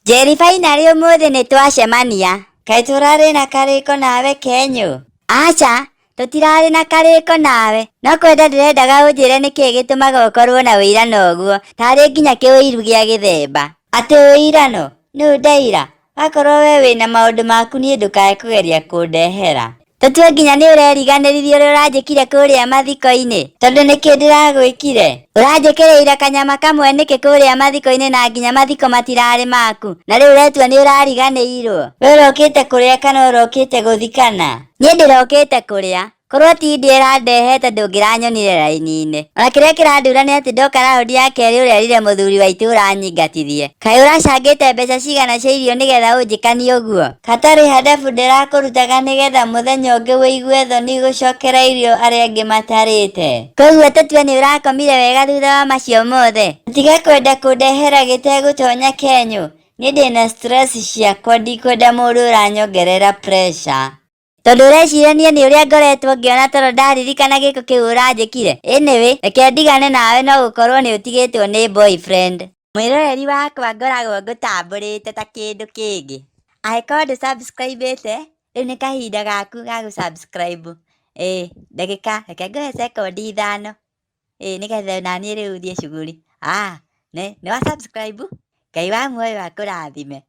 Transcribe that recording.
Njeri finally ũmũthĩ nĩtwacemania. Kaĩ tũrarĩ na karĩko nawe Kenyũ? Aca, tũtirarĩ na karĩko nawe. No kwenda ndĩrendaga ũnjĩre nĩkĩĩ gĩtũmaga ũkorwo na ũirano ũguo. Tarĩ nginya kĩũiru gĩa gĩthemba. Atĩ ũirano? Nũ ndaira? Wakorwo we wĩna maũndũ maku niĩ ndũkae kũgeria kũndehera. Tũtue nginya nĩ ũreriganĩrithia ũrĩa ũranjĩkire kũrĩa mathiko-inĩ. Tondũ nĩkĩ ndĩragwĩkire? Ũranjĩkĩrĩire kanyama kamwe nĩkĩ kũrĩa mathiko-inĩ na nginya mathiko matirarĩ maku. Na rĩu ũretua nĩ ũrariganĩirwo. We ũrokĩte kũrĩa kana ũrokĩte gũthikana? Niĩ ndĩrokĩte kũrĩa. Korwo ti ndĩ ĩrandehete ndũngĩranyonire raini-inĩ. Ona kĩrĩa kĩrandura nĩ atĩ ndoka raundi ya kerĩ ũrerire mũthuri wa itũra anyingatithie. Kaĩ ũracangĩte mbeca cigana cia irio nĩgetha ũnjĩkanie ũguo? Hatarĩ handabu ndĩrakũrutaga nĩgetha mũthenya ũngĩ wĩigue thoni gũcokera irio arĩa angĩ matarĩte. Koguo tũtue nĩ ũrakomire wega thutha wa macio mothe. Tiga kwenda kũndehera gĩtegũtonya Kenyũ. Niĩ ndĩna stress ciakwa ndikwenda mũndũ ũranyongerera pressure. Tondũ ũreciria niĩ nĩ ũrĩa ngoretwo ngĩona tondũ ndaririkana gĩko kĩu ũranjĩkire. Anyway, reke ndigane nawe no gũkorwo nĩ ũtigĩtwo nĩ boyfriend. Mwĩroreri wakwa ngoragwo ngũtambũrĩte ta kĩndũ kĩngĩ. Angĩkorwo ndũ-subscribe-ĩte, rĩu nĩ kahinda gaku ga gũ-subscribe. Ndagĩka, reke ngũhe sekondi 5. Nĩgetha naniĩ rĩu thiĩ cuguri. Nĩ wa subscribe? Ngai wa muoyo akũrathime.